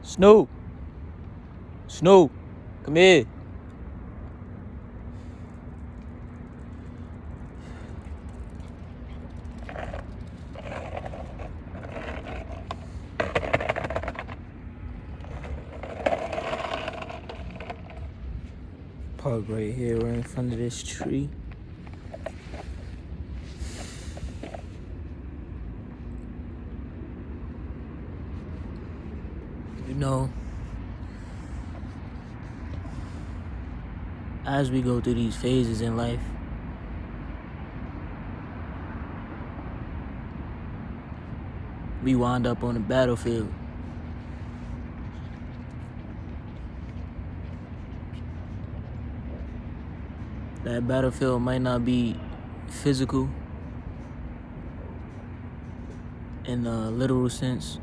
Snoop. Snoop. Come here. Park right here, right in front of this tree. You know, as we go through these phases in life, we wind up on the battlefield. That battlefield might not be physical in the literal sense,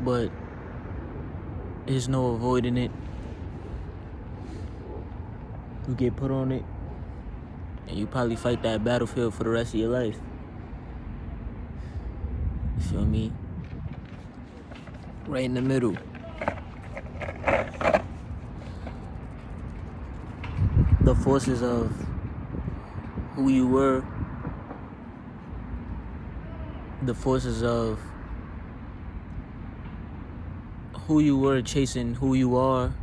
but there's no avoiding it. You get put on it, and you probably fight that battlefield for the rest of your life. You feel me? Right in the middle. The forces of who you were, the forces of who you were chasing who you are,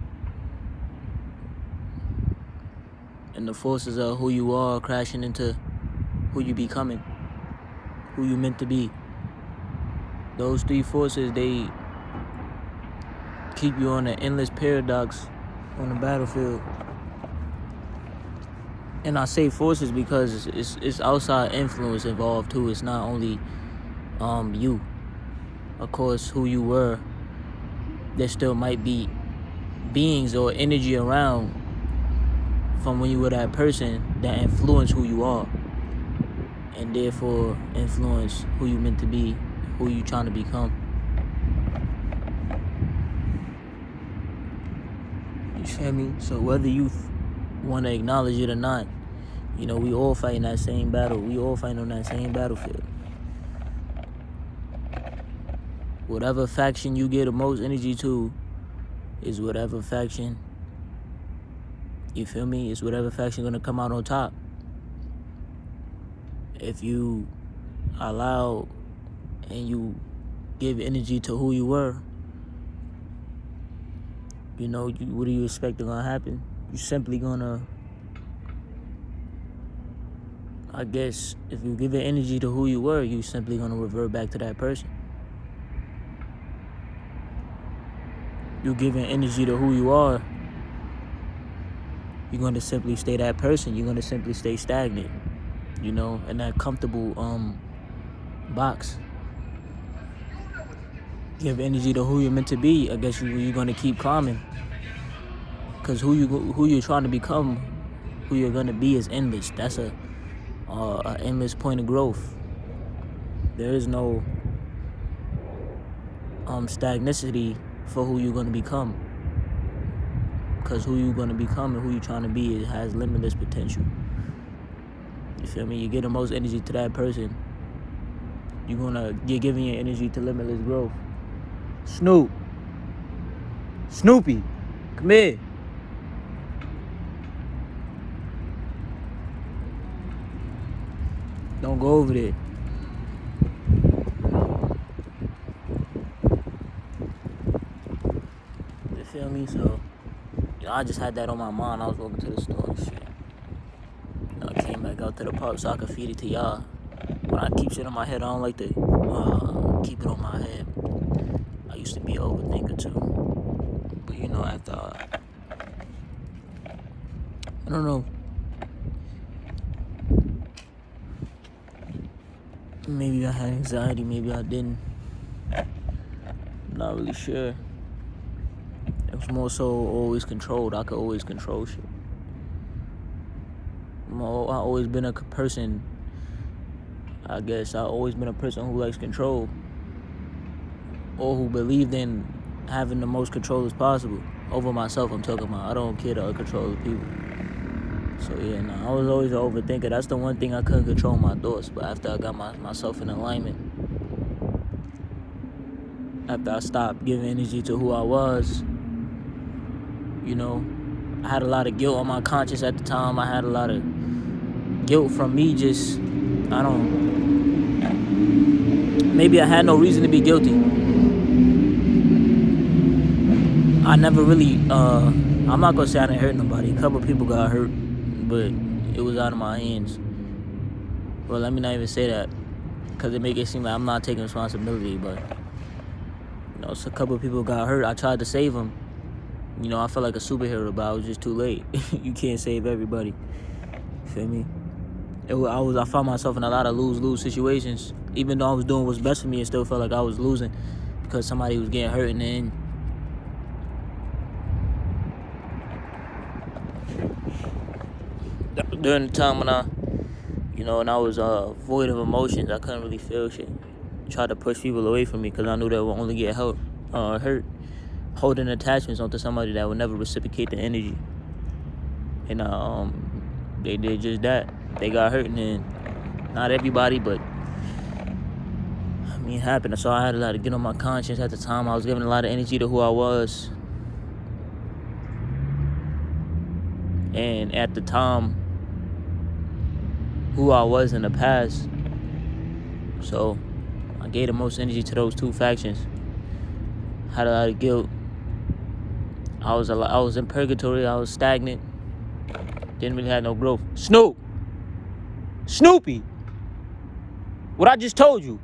and the forces of who you are crashing into who you becoming, who you meant to be. Those three forces, they keep you on an endless paradox on the battlefield. And I say forces because it's outside influence involved too. It's not only you. Of course, who you were, there still might be beings or energy around from when you were that person that influence who you are, and therefore influence who you meant to be, who you trying to become. You feel me? So whether you want to acknowledge it or not, you know, we all fighting that same battle. We all fighting on that same battlefield. Whatever faction you get the most energy to is whatever faction, you feel me? Is whatever faction gonna come out on top. If you allow and you give energy to who you were, you know, what do you expect is gonna happen? You're simply gonna, I guess, if you give it energy to who you were, you simply gonna revert back to that person. You giving energy to who you are, you're gonna simply stay that person. You're gonna simply stay stagnant, you know, in that comfortable box. Give energy to who you're meant to be, I guess you're gonna keep climbing. Cause who you're trying to become, who you're gonna be is endless. That's a endless point of growth. There is no stagnicity for who you're gonna become. Cause who you're gonna become and who you're trying to be, it has limitless potential. You feel me? You get the most energy to that person, you're giving your energy to limitless growth. Snoopy, come here. Don't go over there. You feel me? So, you know, I just had that on my mind. I was walking to the store and shit. You know, I came back out to the park so I could feed it to y'all. When I keep shit on my head, I don't like to keep it on my head. I used to be an overthinker too. But you know, after I don't know. Maybe I had anxiety, maybe I didn't. I'm not really sure. It was more so always controlled. I could always control shit. I've always been a person, I guess, I've always been a person who likes control. Or who believed in having the most control as possible. Over myself, I'm talking about. I don't care to control other people. So yeah, I was always an overthinker. That's the one thing I couldn't control, my thoughts. But after I got myself in alignment, after I stopped giving energy to who I was. You know, I had a lot of guilt on my conscience at the time. I had a lot of guilt from me just, maybe I had no reason to be guilty. I never really, I'm not gonna say I didn't hurt nobody. A couple people got hurt, but it was out of my hands. Well, let me not even say that, because it make it seem like I'm not taking responsibility, but, so a couple people got hurt. I tried to save them. I felt like a superhero, but I was just too late. You can't save everybody. Feel me? I found myself in a lot of lose-lose situations. Even though I was doing what's best for me, it still felt like I was losing because somebody was getting hurt in the end. During the time when I was void of emotions, I couldn't really feel shit. Tried to push people away from me because I knew they would only get hurt. Holding attachments onto somebody that would never reciprocate the energy. And they did just that. They got hurt, and then not everybody, but it happened. So I had a lot to get on my conscience at the time. I was giving a lot of energy to who I was. And at the time, who I was in the past. So I gave the most energy to those two factions. Had a lot of guilt. I was in purgatory. I was stagnant. Didn't really have no growth. Snoopy! What I just told you.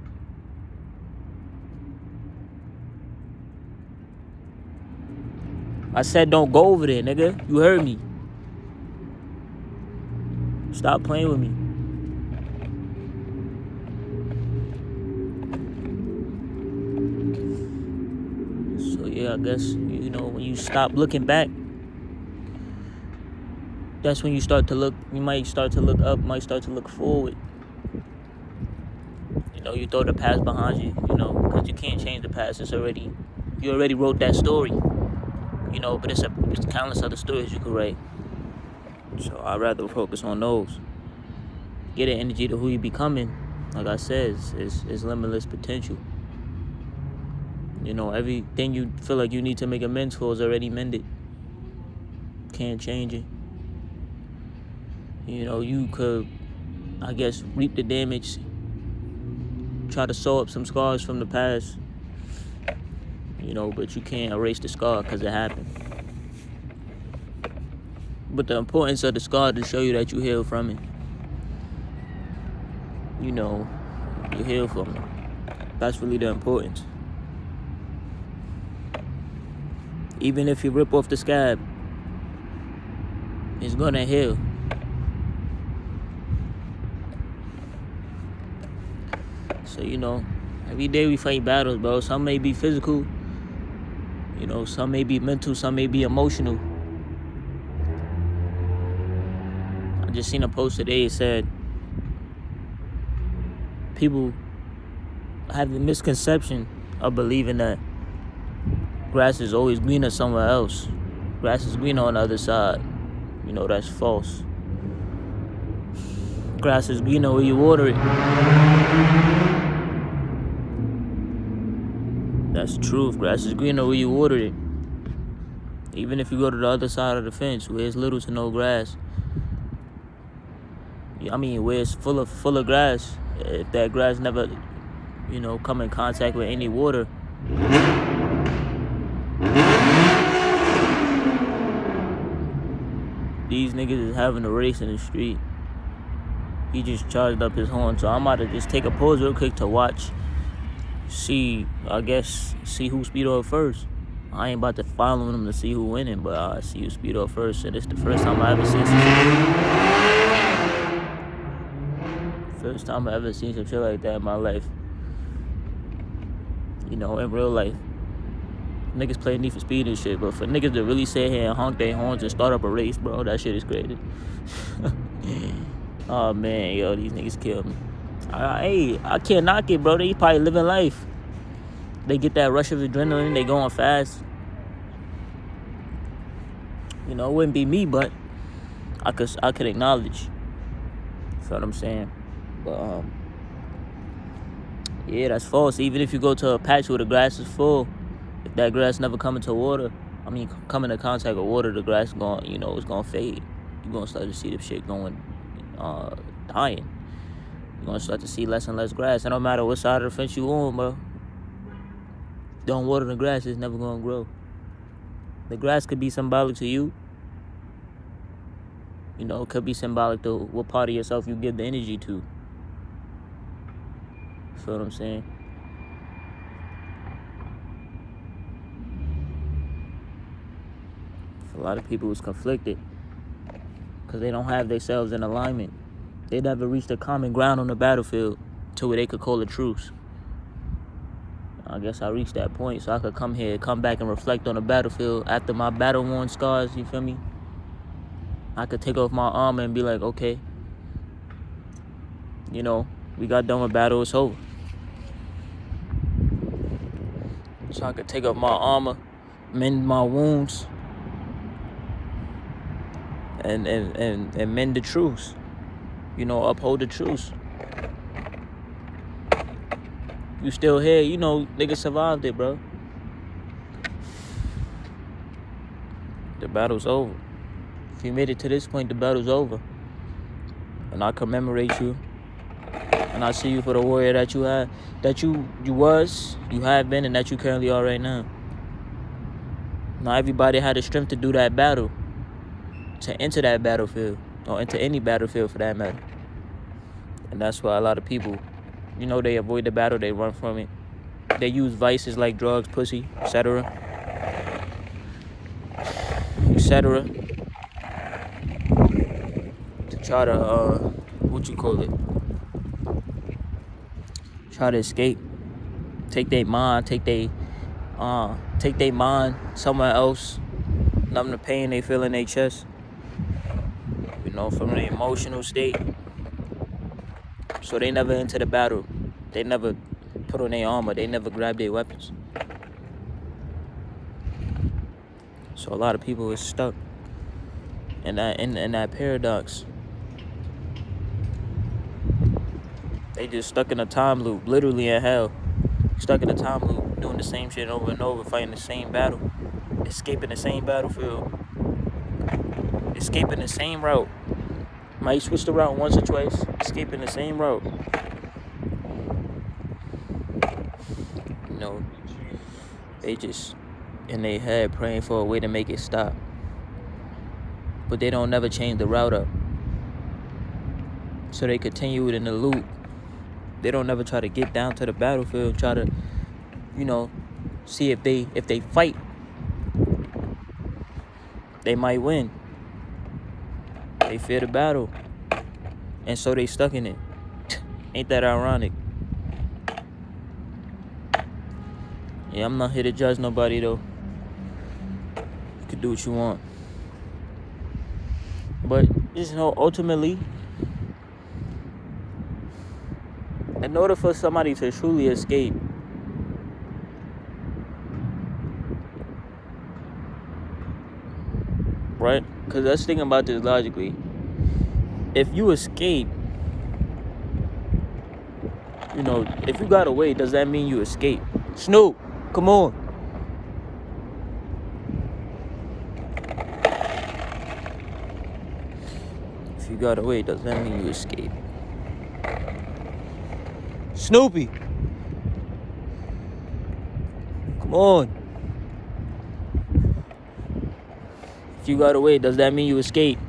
I said don't go over there, nigga. You heard me. Stop playing with me. So yeah, I guess, when you stop looking back, that's when you might start to look up, might start to look forward. You throw the past behind you, because you can't change the past. You already wrote that story, but it's countless other stories you could write. So I'd rather focus on those. Get an energy to who you becoming. Like I said, is limitless potential. Everything you feel like you need to make amends for is already mended. Can't change it. You could, I guess, reap the damage. Try to sew up some scars from the past. But you can't erase the scar because it happened. But the importance of the scar to show you that you heal from it. You heal from it. That's really the importance. Even if you rip off the scab, it's gonna heal. So, every day we fight battles, bro. Some may be physical, some may be mental, some may be emotional. I just seen a post today. It said, people have the misconception of believing that grass is always greener somewhere else. Grass is greener on the other side. That's false. Grass is greener where you water it. That's truth. Grass is greener where you water it. Even if you go to the other side of the fence where it's little to no grass. Where it's full of grass. If that grass never, come in contact with any water, these niggas is having a race in the street. He just charged up his horn, so I'm about to just take a pause real quick to watch. See who speed up first. I ain't about to follow him to see who winning, but I see who speed up first, and it's the first time I ever seen some shit like that in my life. In real life. Niggas play Need for Speed and shit, but for niggas to really sit here and honk their horns and start up a race, bro, that shit is crazy. Oh man, these niggas kill me. I can't knock it, bro. They probably living life. They get that rush of adrenaline. They going fast. It wouldn't be me, but I could acknowledge. You know what I'm saying? But Yeah, that's false. Even if you go to a patch where the grass is full, if that grass never come into come into contact with water, the grass it's gonna fade. You're gonna start to see the shit dying. You're gonna start to see less and less grass. And no matter what side of the fence you on, bro, don't water the grass, it's never gonna grow. The grass could be symbolic to you. It could be symbolic to what part of yourself you give the energy to. Feel what I'm saying? A lot of people is conflicted because they don't have themselves in alignment. They never reached a common ground on the battlefield to where they could call a truce. I guess I reached that point so I could come back and reflect on the battlefield after my battle-worn scars, you feel me? I could take off my armor and be like, okay, we got done with battle, it's over. So I could take off my armor, mend my wounds, and mend the truce. Uphold the truce. You still here, niggas survived it, bro. The battle's over. If you made it to this point, the battle's over. And I commemorate you. And I see you for the warrior that you have, that you have been, and that you currently are right now. Not everybody had the strength to do that battle, to enter that battlefield, or into any battlefield for that matter. And that's why a lot of people, they avoid the battle, they run from it. They use vices like drugs, pussy, etc. To try to, try to escape. Take their mind somewhere else. Numb the pain they feel in their chest. From the emotional state. So they never enter the battle. They never put on their armor. They never grab their weapons. So a lot of people is stuck in that paradox. They just stuck in a time loop, literally in hell. Stuck in a time loop, doing the same shit over and over, fighting the same battle, escaping the same battlefield, escaping the same route. Might switch the route once or twice, escaping the same route. They just in their head praying for a way to make it stop. But they don't never change the route up. So they continue it in the loop. They don't never try to get down to the battlefield, try to, see if they fight, they might win. They fear the battle. And so they stuck in it. Ain't that ironic? Yeah, I'm not here to judge nobody though. You can do what you want. But ultimately, in order for somebody to truly escape, right? Because let's think about this logically. If you escape, if you got away, does that mean you escape? Snoop, come on. If you got away, does that mean you escape? Snoopy, come on. If you got away, does that mean you escape?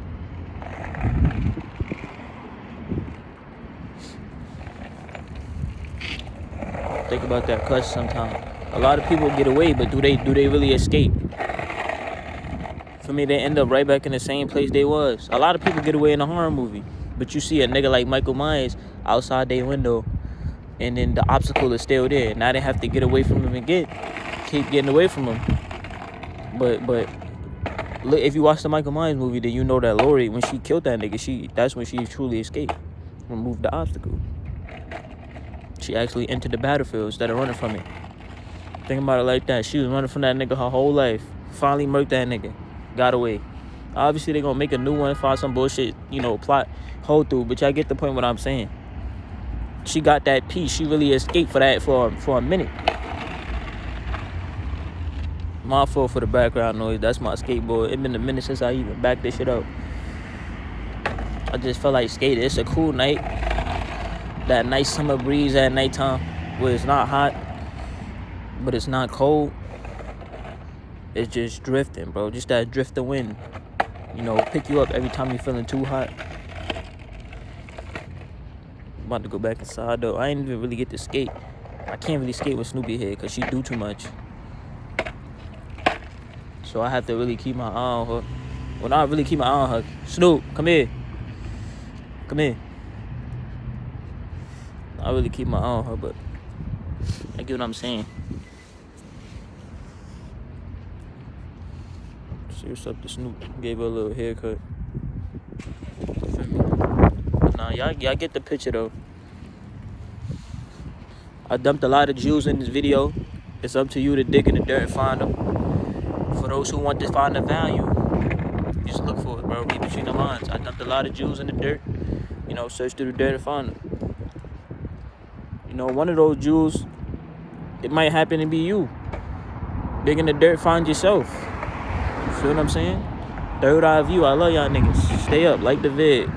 Think about that question sometime. A lot of people get away, but do they really escape? For me, they end up right back in the same place they was. A lot of people get away in a horror movie, but you see a nigga like Michael Myers outside their window, and then the obstacle is still there. Now they have to get away from him again. Keep getting away from him. But look, if you watch the Michael Myers movie, then you know that Lori, when she killed that nigga, that's when she truly escaped. Removed the obstacle. She actually entered the battlefield instead of running from it. Think about it like that. She was running from that nigga her whole life. Finally murked that nigga. Got away. Obviously, they gonna make a new one, find some bullshit, plot, hold through. But y'all get the point what I'm saying. she got that piece. She really escaped for that for a minute. My fault for the background noise. That's my skateboard. It's been a minute since I even backed this shit up. I just felt like skating. It's a cool night. That nice summer breeze at nighttime where it's not hot, but it's not cold. It's just drifting, bro. Just that drift of wind. You know, pick you up every time you're feeling too hot. I'm about to go back inside, though. I ain't even really get to skate. I can't really skate with Snoopy here because she do too much. So I have to really keep my eye on her. Well, not really keep my eye on her. Snoop, come here. Come here. I really keep my eye on her, but I get what I'm saying. See what's up to Snoop. Gave her a little haircut. Nah, y'all get the picture, though. I dumped a lot of jewels in this video. It's up to you to dig in the dirt and find them. For those who want to find the value, just look for it, bro. Read between the lines. I dumped a lot of jewels in the dirt. You know, search through the dirt and find them. You know, one of those jewels, it might happen to be you. Dig in the dirt, find yourself. You feel what I'm saying? Third eye view. I love y'all niggas. Stay up. Like the vid.